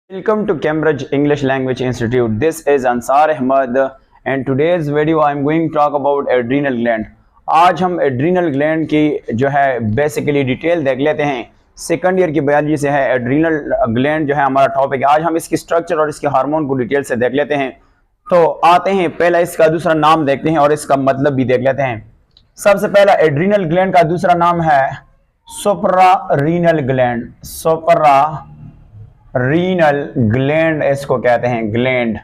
Welcome to Cambridge English Language Institute. This is Ansar Ahmad and today's video I am going to talk about adrenal gland. आज हम adrenal gland की जो है basically detail देख लेते हैं। Second year की बायोलॉजी से है adrenal gland जो है हमारा टॉपिक। आज हम इसकी स्ट्रक्चर और इसके हार्मोन को डिटेल से देख लेते हैं। तो आते हैं, पहला इसका दूसरा नाम देखते हैं और इसका मतलब भी देख लेते हैं। सबसे पहला एड्रीनल ग्लैंड का दूसरा नाम है सुप्रारीनल ग्लैंड। रीनल ग्लैंड इसको कहते हैं, ग्लैंड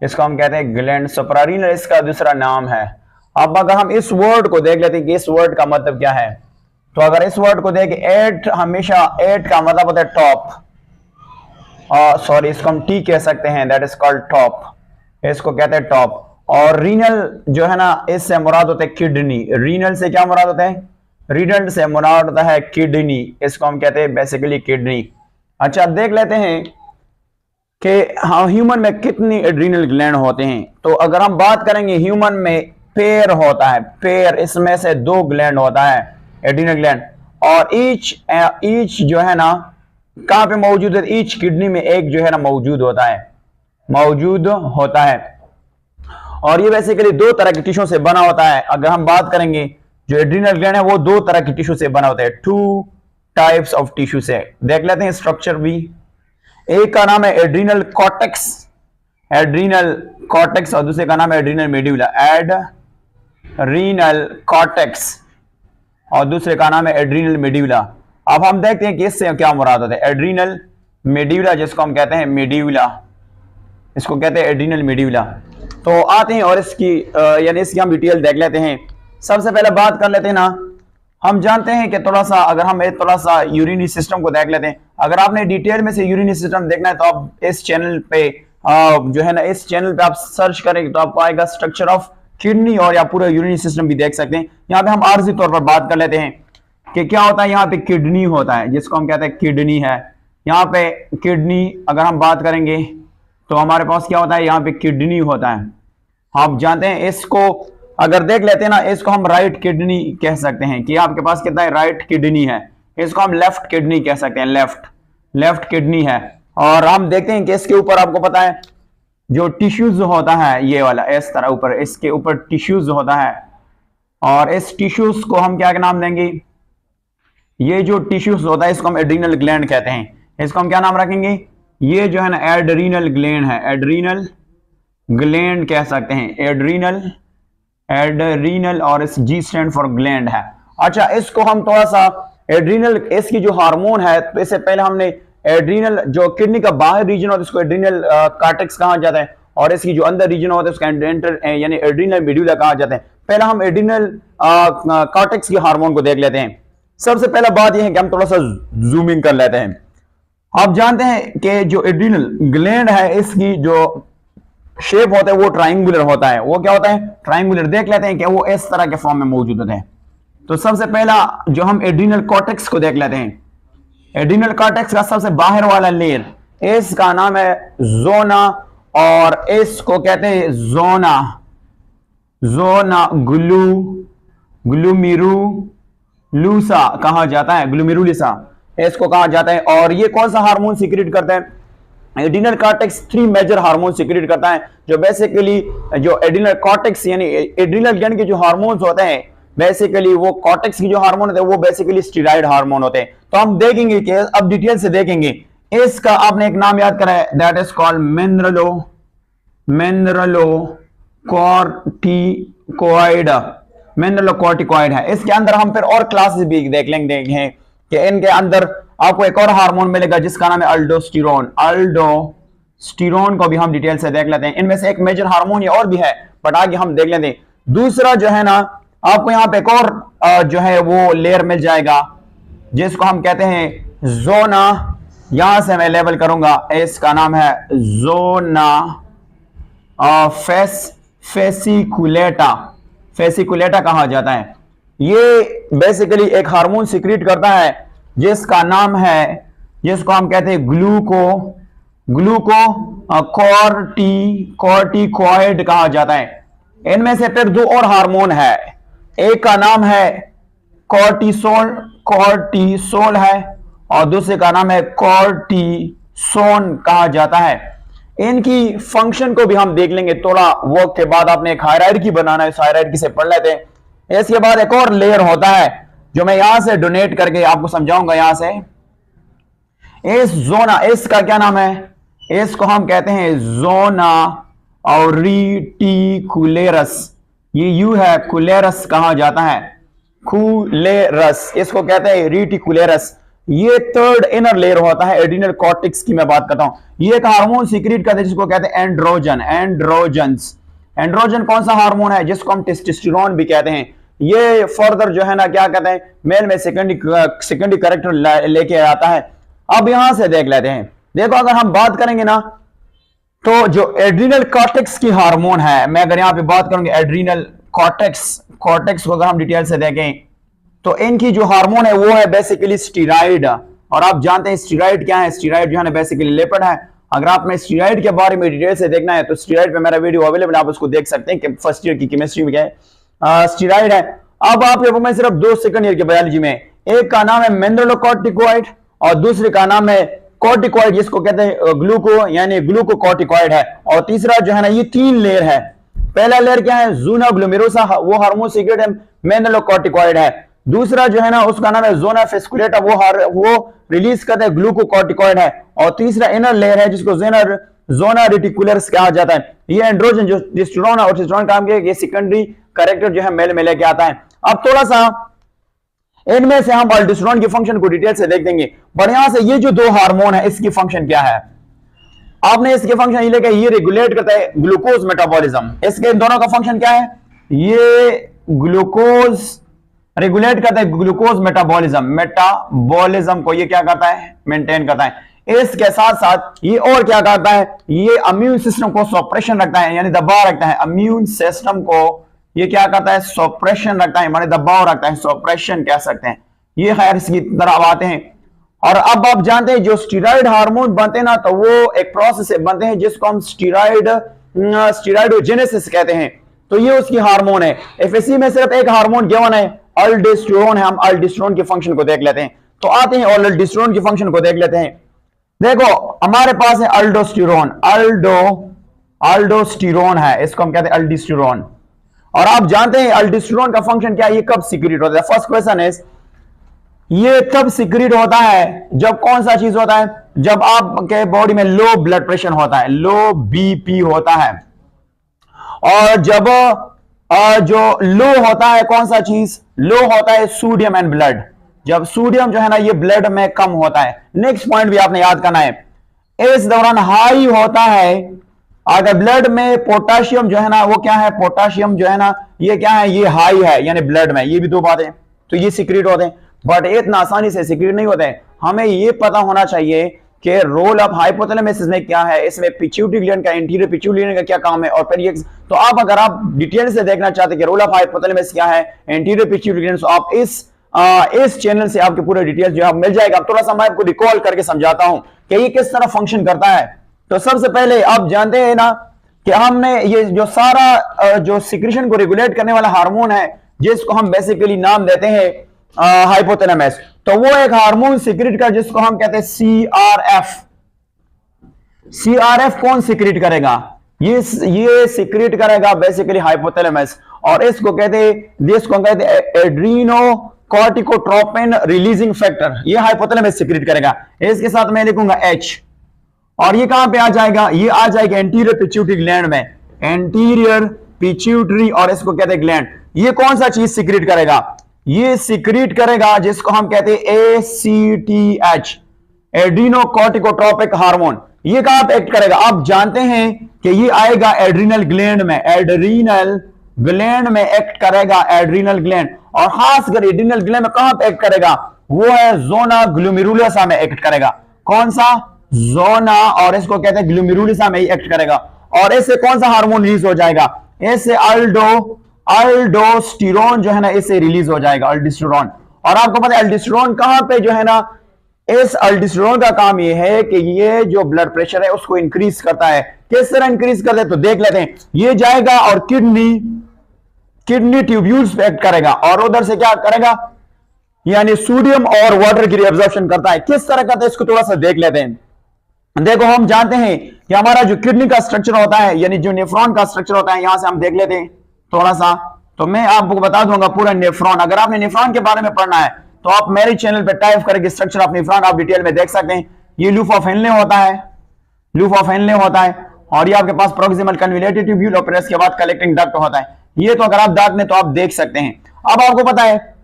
इसको हम कहते हैं ग्लैंड। सुप्रारीनल इसका दूसरा नाम है। अब अगर हम इस वर्ड को देख लेते हैं कि इस वर्ड का मतलब क्या है, तो अगर इस वर्ड को देखें, एट, हमेशा एट का मतलब होता है टॉप, सॉरी इसको हम टी कह सकते हैं, दैट इज कॉल्ड टॉप, इसको कहते हैं टॉप। और रीनल जो है ना, इससे मुराद होता है किडनी। रीनल से क्या मुराद होता है? रीनल से मुराद होता है किडनी, इसको हम कहते हैं बेसिकली किडनी। अच्छा, अब देख लेते हैं कि हाँ ह्यूमन में कितनी एड्रीनल ग्लैंड होते हैं। तो अगर हम बात करेंगे, ह्यूमन में पेयर होता है, पेयर, इसमें से 2 ग्लैंड होता है एड्रीनल ग्लैंड, और ईच जो है ना कहाँ पे मौजूद है? ईच किडनी में एक जो है ना मौजूद होता है। और ये बेसिकली 2 तरह के टिश्यू से बना होता है। अगर हम बात करेंगे, जो एड्रीनल ग्लैंड है वो 2 तरह के टिश्यू से बना होता है, 2 टाइप्स ऑफ टिश्यू से। देख लेते हैं स्ट्रक्चर भी। एक का नाम है एड्रीनल कॉर्टेक्स और दूसरे का नाम है एड्रीनल मेड्यूला। एड्रीनल कॉर्टेक्स और दूसरे का नाम है एड्रीनल मेड्यूला। अब हम देखते हैं कि इससे क्या मुराद होता है। एड्रीनल मेड्यूला, जिसको हम कहते हैं मेड्यूला, इसको कहते हैं एड्रीनल मेड्यूला। तो आते हैं और इसकी यानी इसकी हम डिटेल देख लेते हैं। सबसे पहले बात कर लेते हैं ना, हम जानते हैं कि थोड़ा सा यूरिनरी सिस्टम को देख लेते हैं। अगर आपने डिटेल में से यूरिनरी सिस्टम देखना है तो आप इस चैनल पे जो है ना, इस चैनल पे आप सर्च करेंगे तो आपको आएगा स्ट्रक्चर ऑफ किडनी, और या पूरा यूरिनरी सिस्टम भी देख सकते हैं। यहाँ पे हम आर्जी तौर पर बात कर लेते हैं कि क्या होता है। यहाँ पे किडनी होता है, जिसको हम कहते हैं किडनी है। यहाँ पे किडनी अगर हम बात करेंगे तो हमारे पास क्या होता है, यहाँ पे किडनी होता है। आप जानते हैं, इसको अगर देख लेते हैं ना, इसको हम राइट किडनी कह सकते हैं कि आपके पास कितना है, राइट किडनी है। इसको हम लेफ्ट किडनी कह सकते हैं, लेफ्ट किडनी है। और हम देखते हैं कि इसके ऊपर आपको पता है जो टिश्यूज होता है, ये वाला इस तरह ऊपर, इसके ऊपर टिश्यूज होता है, और इस टिश्यूज को हम क्या नाम देंगे? ये जो टिश्यूज होता है इसको हम एड्रीनल ग्लैंड कहते हैं। इसको हम क्या नाम रखेंगे? ये जो है ना एड्रीनल ग्लैंड है, एड्रीनल ग्लैंड कह सकते हैं, एड्रीनल, और इस जी स्टैंड फॉर ग्लैंड है। अच्छा, इसको हम थोड़ा सा एड्रीनल, इसकी जो हार्मोन है, तो इससे पहले हमने एड्रीनल जो किडनी का बाहर रीजन होता है उसको एड्रीनल कॉर्टेक्स कहा जाता है, और इसकी जो अंदर रीजन होता है उसका यानी एड्रीनल मेड्यूला कहा जाता है। पहले हम एड्रीनल कॉर्टेक्स की हार्मोन को देख लेते हैं। सबसे पहला बात यह है कि हम थोड़ा सा जूमिंग कर लेते हैं। आप जानते हैं कि जो एड्रीनल ग्लैंड है, इसकी जो शेप होता है वो ट्रायंगुलर होता है। वो क्या होता है? ट्रायंगुलर। देख लेते हैं कि वो इस तरह के फॉर्म में मौजूद होते हैं। तो सबसे पहला जो हम एड्रीनल कॉर्टेक्स को देख लेते हैं। एड्रीनल कॉर्टेक्स का सबसे बाहर वाला लेयर, इसका नाम है जोना, और इसको कहते हैं जोना ग्लूमेरुलसा कहा जाता है, ग्लूमेरुलसा इसको कहा जाता है। और ये कौन सा हार्मोन सीक्रेट करता है? Adrenal cortex 3 major hormone secrete करता है, जो बेसिकली जो एड्रीनल कॉर्टेक्स यानी एड्रीनल ग्लैंड के जो हार्मोन्स होते हैं, बेसिकली वो कॉर्टेक्स की जो हार्मोन होते हैं वो बेसिकली स्टेरॉइड हार्मोन होते हैं। तो हम देखेंगे कि अब डिटेल से देखेंगे। इसका आपने एक नाम याद करा है, दैट इज कॉल्ड मिनरलोकॉर्टिकॉइड है। इसके अंदर हम फिर और क्लासेस भी देख लेंगे कि इनके अंदर आपको एक और हार्मोन मिलेगा जिसका नाम है अल्डोस्टेरोन को भी हम डिटेल से देख लेते हैं। इनमें से एक मेजर हार्मोन ये और भी है, बट आगे हम देख लेते हैं। दूसरा जो है ना, आपको यहाँ पे एक और जो है वो लेयर मिल जाएगा जिसको हम कहते हैं जोना। यहां से मैं लेबल करूंगा, इसका नाम है जोना फेसिकुलेटा कहा जाता है। ये बेसिकली एक हार्मोन सीक्रेट करता है जिसका नाम है, जिसको हम कहते हैं ग्लूकोकॉर्टिकॉइड कहा जाता है। इनमें से फिर 2 और हार्मोन है। एक का नाम है कॉर्टिसोल है, और दूसरे का नाम है कॉर्टिसोल सोन कहा जाता है। इनकी फंक्शन को भी हम देख लेंगे थोड़ा वर्क के बाद। आपने एक हायरार्की बनाना है, इस हायरार्की से पढ़ लेते हैं। इसके बाद एक और लेयर होता है जो मैं यहां से डोनेट करके आपको समझाऊंगा। यहां से इस जोना, इसका क्या नाम है, इसको हम कहते हैं जोना और रेटिकुलरस। ये यू है, कुलेरस कहा जाता है, कुलेरस इसको कहते हैं रेटिकुलरस। ये थर्ड इनर लेयर होता है एड्रिनल कॉर्टेक्स की मैं बात करता हूं। ये एक हार्मोन सीक्रेट करते हैं जिसको कहते हैं एंड्रोजन। एंड्रोजन्स, एंड्रोजन कौन सा हार्मोन है, जिसको हम टेस्टोस्टेरोन भी कहते हैं। ये फर्दर जो है ना क्या कहते हैं, मेल में सेकेंडरी कैरेक्टर लेके आता है। अब यहां से देख लेते हैं। देखो अगर हम बात करेंगे ना तो जो एड्रिनल कॉर्टेक्स की हार्मोन है, मैं अगर यहां पे बात करूंगी एड्रिनल कॉर्टेक्स को अगर हम डिटेल से देखें तो इनकी जो हार्मोन है वो है बेसिकली स्टीरॉइड। और आप जानते हैं स्टीरॉइड क्या है, स्टीरॉइड जो है ना बेसिकली लिपिड है। अगर आपने स्टीरॉइड के बारे में डिटेल से देखना है तो स्टीरॉइड पे मेरा वीडियो अवेलेबल है, आप उसको देख सकते हैं कि फर्स्ट ईयर की केमिस्ट्री में क्या है स्टीरॉइड है। अब आप देखो मैं सिर्फ दो सेकंड ईयर की बायोलॉजी में, एक का नाम है मिनरलोकॉर्टिकॉइड और दूसरे का नाम है कॉर्टिकॉइड जिसको कहते हैं ग्लूको यानी ग्लूकोकॉर्टिकॉइड है। और तीसरा जो है ना ये तीन लेयर है। पहला लेयर क्या है, ज़ूना ग्लोमेरुलोसा, वो हार्मोन सीक्रेट है, मिनरलोकॉर्टिकॉइड है। दूसरा जो है ना उसका नाम है जोना फेस्कुलेटा, वो रिलीज करता है ग्लूकोकॉर्टिकॉइड है। और तीसरा इनर लेयर है जिसको जोना रेटिकुलरस कहा जाता है। ये एंड्रोजन जो टेस्टोस्टेरोन और टेस्टोस्टेरोन काम के ये सेकेंडरी कैरेक्टर जो है मेल में लेके आता है। अब थोड़ा सा इनमें से हम अल्डोस्टेरोन की फंक्शन को डिटेल से देख देंगे। बट यहां से ये जो दो हार्मोन है इसकी फंक्शन क्या है, आपने इसके फंक्शन ये लेके, ये रेगुलेट करता है ग्लूकोज मेटाबॉलिज्म। इसके दोनों का फंक्शन क्या है, ये ग्लूकोज रेगुलेट करता है ग्लूकोज मेटाबॉलिज्म को ये क्या करता है, मेंटेन करता है। इसके साथ साथ ये और क्या करता है, ये इम्यून सिस्टम को सप्रेशन रखता है यानी दबाव रखता है। इम्यून सिस्टम को ये क्या करता है, सप्रेशन रखता है, माने दबाव रखता है, सप्रेशन कह सकते हैं। ये खैर इसकी तरफ आते हैं। और अब आप जानते हैं जो स्टीरॉइड हार्मोन बनते हैं ना तो वो एक प्रोसेस से बनते हैं जिसको हम स्टीरॉइडोजेनेसिस कहते हैं। तो ये उसकी हार्मोन है। एफएससी में सिर्फ एक हार्मोन गिवन है, अल्डोस्टेरोन है। हम अल्डोस्टेरोन की फंक्शन को देख लेते हैं। तो आते हैं और अल्डोस्टेरोन की फंक्शन को देख लेते हैं। देखो हमारे पास है अल्डोस्टेरोन, अल्डोस्टेरोन है, इसको हम कहते हैं अल्डोस्टेरोन। और आप जानते हैं अल्डोस्टेरोन का फंक्शन क्या है, ये कब सीक्रेट होता है। फर्स्ट क्वेश्चन इज, ये तब सीक्रेट होता है जब कौन सा चीज होता है, जब आपके बॉडी में लो ब्लड प्रेशर होता है, लो बीपी होता है। और जब जो लो होता है कौन सा चीज, लो होता है सोडियम एंड ब्लड। जब सोडियम जो है ना ये ब्लड में कम होता है। नेक्स्ट पॉइंट भी आपने याद करना है, इस दौरान हाई होता है अगर ब्लड में पोटाशियम जो है ना वो क्या है, पोटाशियम जो है ना ये क्या है, ये हाई है यानी ब्लड में। ये भी दो बातें, तो ये सीक्रेट होते हैं बट इतना आसानी से सीक्रेट नहीं होते हैं। हमें ये पता होना चाहिए कि रोल ऑफ हाइपोथैलेमस में क्या है, इसमें पिट्यूटरी ग्लैंड का, इंटीरियर पिट्यूटरी ग्लैंड का क्या काम है। और फिर ये तो आप अगर आप डिटेल से देखना चाहते हैं कि रोल ऑफ हाइपोथैलेमस क्या है, इंटीरियर पिट्यूटरी ग्लैंड, तो आप इस चैनल से आपके पूरे डिटेल्स जो है मिल जाएगा। थोड़ा सा मैं आपको रिकॉल करके समझाता हूं कि ये किस तरह फंक्शन करता है। तो सबसे पहले आप जानते हैं ना कि हमने ये जो सारा जो सिक्रेशन को रेगुलेट करने वाला हार्मोन है जिसको हम बेसिकली नाम देते हैं हाइपोथैलेमस, तो वो एक हार्मोन सीक्रेट कर जिसको हम कहते हैं सीआरएफ। सीआरएफ कौन सीक्रेट करेगा, ये सीक्रेट करेगा बेसिकली हाइपोथैलेमस। और इसको कहते हैं एड्रीनो कॉर्टिकोट्रोपिन रिलीजिंग फैक्टर, ये हाइपोथैलेमस सीक्रेट करेगा। इसके साथ मैं लिखूंगा एच। और ये कहां पे आ जाएगा, ये आ जाएगा एंटीरियर पिट्यूटरी ग्लैंड में, एंटीरियर पिट्यूटरी, और इसको कहते हैं ग्लैंड। ये कौन सा चीज सीक्रेट करेगा, ये सीक्रेट करेगा जिसको हम कहते हैं ACTH, एड्रीनोकॉर्टिकोट्रोपिक हार्मोन। ये कहां पे एक्ट करेगा, आप जानते हैं कि ये आएगा एड्रीनल ग्लैंड में, एड्रीनल ग्लैंड में एक्ट करेगा, एड्रीनल ग्लैंड। और खासकर एड्रीनल ग्लैंड में कहां पे एक्ट करेगा, वो है जोना ग्लोमेरुलोसा में एक्ट करेगा। कौन सा, जोना, और इसको कहते हैं ग्लोमेरुलोसा में ही एक्ट करेगा। और इससे कौन सा हार्मोन रिलीज हो जाएगा, इससे अल्डोस्टेरोन जो है ना इससे रिलीज हो जाएगा, अल्डोस्टेरोन। और आपको पता है अल्डोस्टेरोन कहां पे जो है ना, इस अल्डोस्टेरोन का काम ये है कि ये जो ब्लड प्रेशर है उसको इंक्रीज करता है। किस तरह इंक्रीज करता है तो देख लेते हैं। ये जाएगा और किडनी ट्यूब्यूल्स पे एक्ट करेगा और उधर से क्या करेगा, यानी सोडियम और वाटर की रिएब्जॉर्प्शन करता है। किस तरह करता है इसको थोड़ा सा देख लेते हैं। देखो हम जानते हैं कि हमारा जो किडनी का स्ट्रक्चर होता है, यानी जो नेफ्रॉन का स्ट्रक्चर होता है, यहां से हम देख लेते हैं थोड़ा सा। तो मैं आपको बता दूंगा पूरा नेफ्रॉन। अगर आपने नेफ्रॉन के बारे में पढ़ना है तो आप मेरे चैनल पे टाइप करके स्ट्रक्चर ऑफ नेफ्रॉन आप डिटेल में देख सकते हैं। ये लूप ऑफ हेनले होता है, लूप ऑफ हेनले होता है, और ये आपके पास प्रोक्सिमल कन्वोल्यूटेड ट्यूब्यूल और प्रेस के बाद कलेक्टिंग डक्ट होता है। ये तो अगर आप दांत में तो आप देख सकते हैं। अब आपको पता है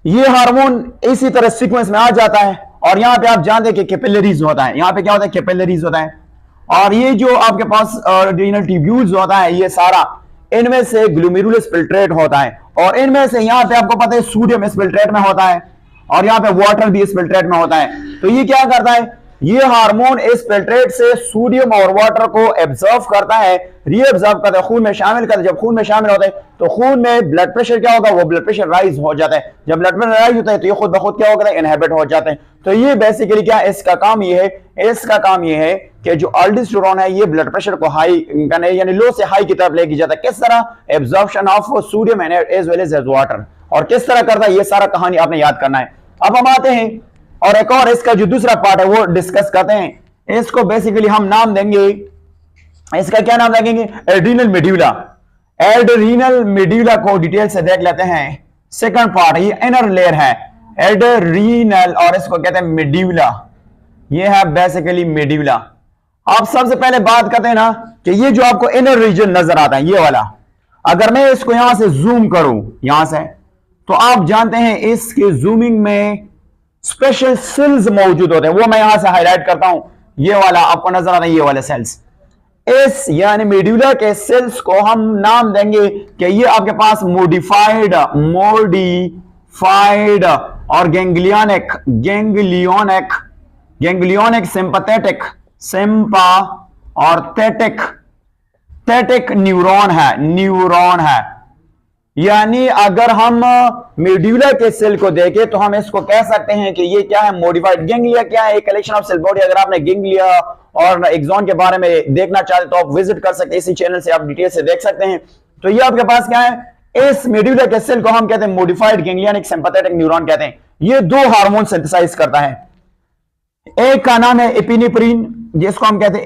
ये हार्मोन इसी तरह सीक्वेंस में आ जाता है, और यहां पे आप जानते हैं कि कैपिलरीज होता है। यहां पे क्या होता है? कैपिलरीज होता है। और ये जो आपके पास रीनल ट्यूब्यूल्स होता है, ये सारा इनमें से ग्लोमेरुलस फिल्ट्रेट होता है, और इनमें से यहां पे आपको पता है सोडियम इस फिल्ट्रेट में होता है, और यहां पे वाटर भी इस फिल्ट्रेट में होता है। तो ये क्या करता है? ये हार्मोन इस फिल्ट्रेट से सोडियम और वाटर को एब्जॉर्व करता है, रीएब्जॉर्व करता है, खून में शामिल करता है। जब खून में शामिल होता है तो खून में ब्लड प्रेशर क्या होगा? वो ब्लड प्रेशर राइज हो जाता है। जब ब्लड प्रेशर राइज होता है तो ये खुद ब खुद क्या होता है? इनहिबिट हो जाते हैं। तो ये बेसिकली क्या इसका काम ये है, इसका काम ये है कि जो अल्डोस्टेरोन है ये ब्लड प्रेशर को हाई करने यानी लो से हाई की तरफ लेके जाता है। किस तरह? Absorption of sodium as well as water. और किस तरह करता है ये सारा कहानी आपने याद करना है। अब हम आते हैं और एक और इसका जो दूसरा पार्ट है वो डिस्कस करते हैं। इसको बेसिकली हम नाम देंगे, इसका क्या नाम देंगे? Adrenal medulla. एड्रीनल मेड्यूला को डिटेल से देख लेते हैं। सेकंड पार्ट ये इनर लेयर है एड्रीनल, और इसको कहते हैं मेड्यूला। ये है बेसिकली मेड्यूला। आप सबसे पहले बात करते हैं ना कि ये जो आपको इनर रीजन नजर आता है ये वाला, अगर मैं इसको यहां से जूम करूं यहां से, तो आप जानते हैं इसके जूमिंग में स्पेशल सेल्स मौजूद होते हैं। वो मैं यहां से हाईलाइट करता हूं। ये वाला आपको नजर आता है, ये वाले सेल्स, इस यानी मेड्यूला के सेल्स को हम नाम देंगे कि ये आपके पास मोडिफाइड और गैंग्लियोनिक सिंपैथेटिक और थेटिक न्यूरॉन है। यानी अगर हम मेड्यूला के सेल को देखें तो हम इसको कह सकते हैं कि ये क्या है? मॉडिफाइड। गैंग्लिया क्या है? Collection of cell body. अगर आपने गैंग्लिया और एक्सॉन के बारे में देखना चाहते तो आप विजिट कर सकते हैं, इसी चैनल से आप डिटेल से देख सकते हैं। तो ये आपके पास क्या है? इस मेड्यूला के सेल को हम कहते हैं मॉडिफाइड गैंग्लियनिक सिंपैथेटिक न्यूरॉन कहते हैं। ये दो हार्मोन सिंथेसाइज करता है। एक का नाम है एपिनेफ्रिन, जिसको हम कहते हैं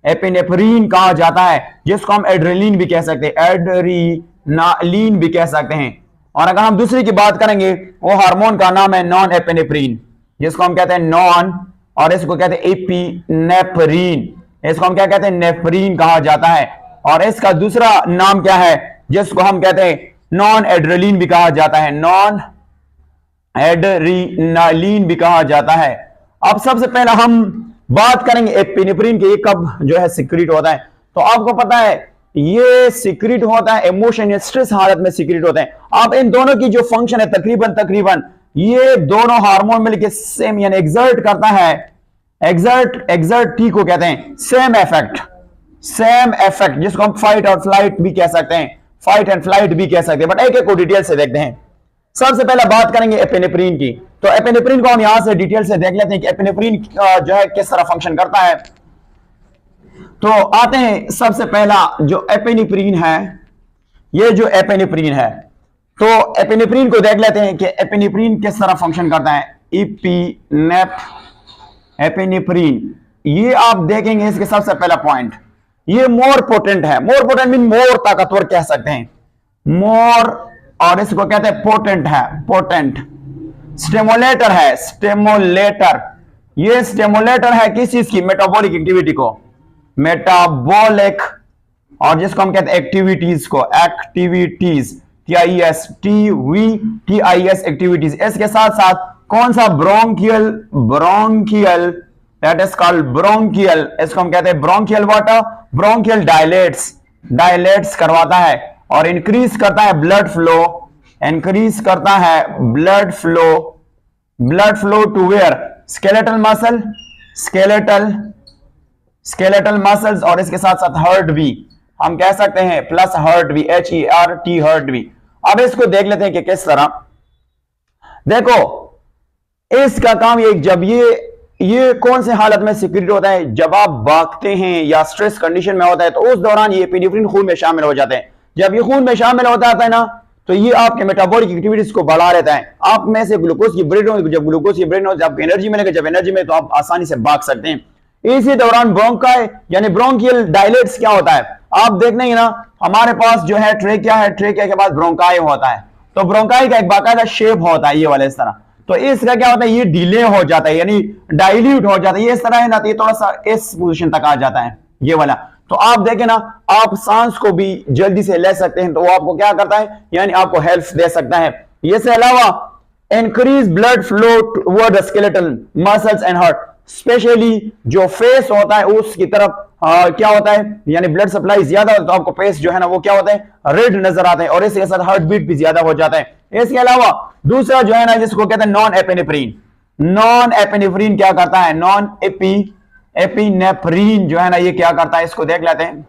एपिनेफ्रीन कहा जाता है, जिसको हम एड्रेलिन भी कह सकते हैं, एड्रीनालिन भी कह सकते हैं। और अगर हम दूसरी की बात करेंगे वो हार्मोन का नाम है नॉन एपिनेफ्रीन, जिसको हम कहते हैं नॉन, और इसको कहते हैं एपिनेफ्रीन। इसको हम क्या कहते हैं? नेफ्रीन कहा जाता है। और इसका दूसरा नाम क्या है? जिसको हम कहते हैं नॉन एड्रेलिन भी कहा जाता है, नॉन एड्रीनालिन भी कहा जाता है। अब सबसे पहला हम बात करेंगे एपिनेफ्रिन के, ये कब जो है सिक्रीट होता है। तो आपको पता है ये सिक्रीट होता है इमोशन या स्ट्रेस हालत में सिक्रीट होते हैं। आप इन दोनों की जो फंक्शन है तकरीबन ये दोनों हार्मोन मिलकर सेम यानी एग्जर्ट करता है, एग्जर्ट टी को कहते हैं सेम इफेक्ट, जिसको हम फाइट और फ्लाइट भी कह सकते हैं, फाइट एंड फ्लाइट भी कह सकते हैं। बट एक एक को डिटेल से देखते हैं। सबसे पहले बात करेंगे एपिनेफ्रिन की। तो एपिनेफ्रिन को हम यहां से डिटेल से देख लेते हैं कि एपिनेफ्रिन जो है किस तरह फंक्शन करता है। तो आते हैं सबसे पहला जो एपिनेफ्रिन है, ये जो एपिनेफ्रिन है, तो एपिनेफ्रिन को देख लेते हैं कि एपिनेफ्रिन किस तरह फंक्शन करता है। एपिनेफ्रिन ये आप देखेंगे इसके सबसे पहला पॉइंट, ये मोर पोटेंट है। मोर पोटेंट मीन मोर ताकतवर कह सकते हैं, मोर, और इसको कहते हैं पोटेंट है, पोटेंट। स्टिमुलेटर है, स्टिमुलेटर, ये स्टिमुलेटर है किस चीज की? मेटाबॉलिक एक्टिविटी को, मेटाबॉलिक, और जिसको हम कहते हैं एक्टिविटीज को, एक्टिविटीज, TIS एक्टिविटीज। इसके साथ साथ कौन सा? Bronchial, that is called bronchial, इसको हम कहते हैं ब्रोंकियल वाटर, ब्रोंकियल डायलेट्स करवाता है और इंक्रीज करता है ब्लड फ्लो, इंक्रीज करता है blood flow to where? Skeletal muscles, और इसके साथ साथ हार्ट भी हम कह सकते हैं, प्लस हार्ट भी, HERT हार्ट भी। अब इसको देख लेते हैं कि किस तरह। देखो इसका काम ये, जब ये कौन से हालत में सिक्रीट होता है? जब आप भागते हैं या स्ट्रेस कंडीशन में होता है तो उस दौरान ये एपिनेफ्रिन खून में शामिल हो जाते हैं। जब ये खून में शामिल होता है ना तो ये आपके मेटाबॉलिक एक्टिविटीज को बढ़ा देता है। आप में से ग्लूकोज की ब्रेन हो, जब ग्लूकोज की ब्रेन हो आपको एनर्जी मिलेगा, जब एनर्जी में तो आप आसानी से भाग सकते हैं। इसी दौरान ब्रोंकाई यानी ब्रोंकियल डायलेट्स क्या होता है, आप देखने ना हमारे पास जो है ट्रेकिया है, ट्रेकिया के बाद ब्रोंकाई होता है। तो ब्रोंकाई का एक बाकायदा शेप होता है ये वाला इस तरह, तो इसका क्या होता है ये डिले हो जाता है यानी डाइल्यूट हो जाता है, ये इस तरह है ना, तो ये थोड़ा सा इस पोजीशन तक आ जाता है ये वाला। तो आप देखें ना आप सांस को भी जल्दी से ले सकते हैं, तो वो आपको क्या करता है यानी आपको हेल्प दे सकता है। इसके अलावा increase blood flow toward the skeletal muscles and heart, specially जो फेस होता है उसकी तरफ क्या होता है यानी ब्लड सप्लाई ज्यादा होता है, तो आपको फेस जो है ना वो क्या होता है रेड नजर आता है, और इसके साथ हार्ट बीट भी ज्यादा हो जाता है। इसके अलावा दूसरा जो है ना जिसको कहते हैं नॉन एपिनेफ्रीन, नॉन एपिनेफ्रीन क्या करता है, नॉन एपिनेफ्रीन जो है ना ये क्या करता है, इसको देख लेते हैं।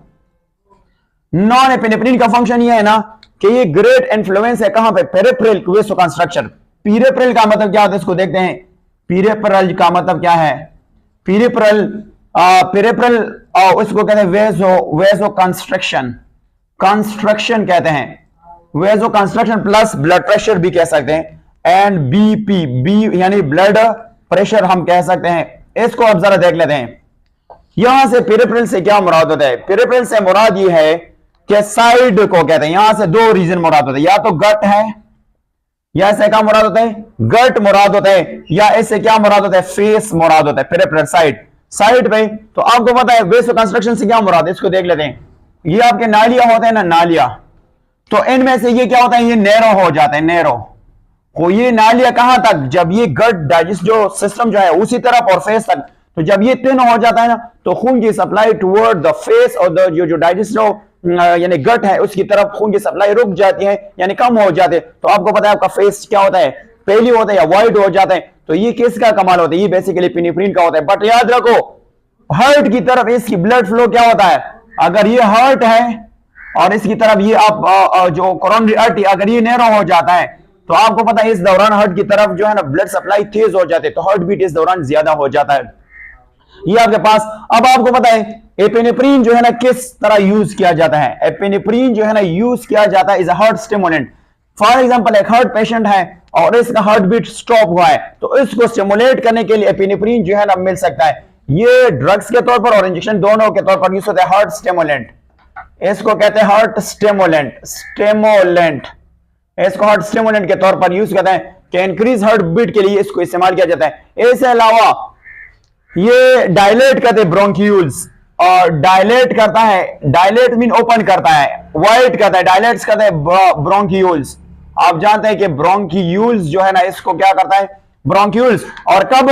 नॉन एपिनेफ्रीन का फंक्शन ये है ना कि ये ग्रेट इन्फ्लुएंस है कहां पे, पेरिफेरल वेसोकंस्ट्रक्शन। पेरिफेरल का मतलब क्या होता है इसको देखते हैं, पेरिफेरल का मतलब क्या है, पेरिफेरल इसको कहते हैं वेसो कंस्ट्रक्शन, कंस्ट्रक्शन कहते हैं, वेसो कंस्ट्रक्शन प्लस ब्लड प्रेशर भी कह सकते हैं, एंड बीपी बी यानी ब्लड प्रेशर हम कह सकते हैं। इसको अब जरा देख लेते हैं, यहां से पेरिफेरल से क्या मुराद होता है, पेरिफेरल से मुराद ये है कि साइड को कहते हैं, यहां से दो रीजन मुराद होता है, या तो गट है या इससे क्या मुराद होता है गट मुराद होता है, या इससे क्या मुराद होता है फेस मुराद होता है, पेरिफेरल साइड पे। तो आपको पता है वेसो कंस्ट्रक्शन से क्या मुराद है, इसको देख लेते हैं। ये आपके नालियां होते हैं ना, नालियां, तो इनमें से ये क्या होता है ये नैरो हो जाता है, नैरो को ये नालियां कहां तक, जब ये गट डाइजेस्ट जो सिस्टम जो है उसी तरफ और फेस तक, तो जब ये थिन हो जाता है ना तो खून की सप्लाई टुवर्ड द फेस और द जो डाइजेस्ट यानी गट है उसकी तरफ खून की सप्लाई रुक जाती है यानी कम हो जाते, तो आपको पता है आपका फेस क्या होता है पेली होता है या वाइट हो जाता है। तो ये किसका कमाल होता है, ये बेसिकली एपिनेफ्रीन का होता है। बट याद रखो हार्ट की तरफ इसकी ब्लड फ्लो क्या होता है, अगर ये हार्ट है और इसकी तरफ ये आप जो कोरोनरी आर्टरी अगर ये नैरो हो जाता है तो आपको पता है इस दौरान हार्ट की तरफ जो है ना ब्लड सप्लाई तेज हो जाती है, तो हार्ट बीट इस दौरान ज्यादा हो जाता है। ये आपके पास, अब आपको पता है एपिनेफ्रीन जो है ना किस तरह यूज किया जाता है, एपिनेफ्रीन जो है ना यूज किया जाता है is a heart stimulant. For example एक हार्ट पेशेंट है और इसका हार्ट बीट स्टॉप हुआ है, तो इसको स्टिमुलेट करने के लिए एपिनेफ्रीन जो है ना मिल सकता है। ये ड्रग्स के तौर पर और इंजेक्शन दोनों के तौर पर यूज होता है हार्ट स्टिमुलेंट, इसको कहते हैं हार्ट स्टिमुलेंट, इसको हार्ट स्टिमुलेंट के तौर पर यूज करते हैं कि इंक्रीज हार्ट बीट के लिए इसको इस्तेमाल किया जाता है। इसके अलावा ये डायलेट करते हैं ब्रोंक्यूल्स, और डायलेट करता है, डायलेट मीन ओपन करता है, वाइड करता है, डायलेट्स करता है ब्रोंक्यूल्स। आप जानते हैं कि ब्रोंक्यूल्स जो है ना इसको क्या करता है ब्रोंक्यूल्स, और कब,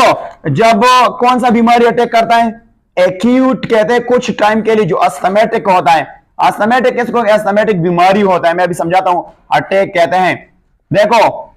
जब कौन सा बीमारी अटैक करता है, एक्यूट कहते हैं कुछ टाइम के लिए, जो अस्थमेटिक होता है, अस्थमेटिक इसको अस्थमेटिक बीमारी होता है, मैं अभी समझाता हूं, अटैक कहते हैं। देखो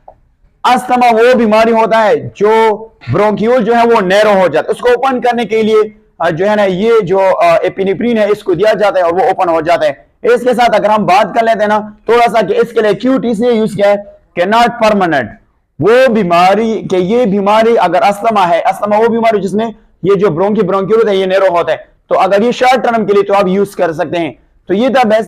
अस्थमा वो बीमारी होता है जो ब्रोंक्यूल जो है वो नैरो हो जाता है, उसको ओपन करने के लिए जो है ना ये जो एपिनेफ्रीन है इसको दिया जाता है और वो ओपन हो जाता है। इसके साथ अगर हम बात कर लेते हैं ना थोड़ा सा कि इसके लिए एक्यूट इसलिए यूज किया है कि नॉट परमानेंट, वो बीमारी कि ये बीमारी अगर अस्थमा है, अस्थमा वो बीमारी जिसमें ये जो ब्रोंक्यूल होता है ये नैरो होता है, तो अगर ये शॉर्ट टर्म के लिए तो आप यूज कर सकते हैं। तो ये था बेस्ट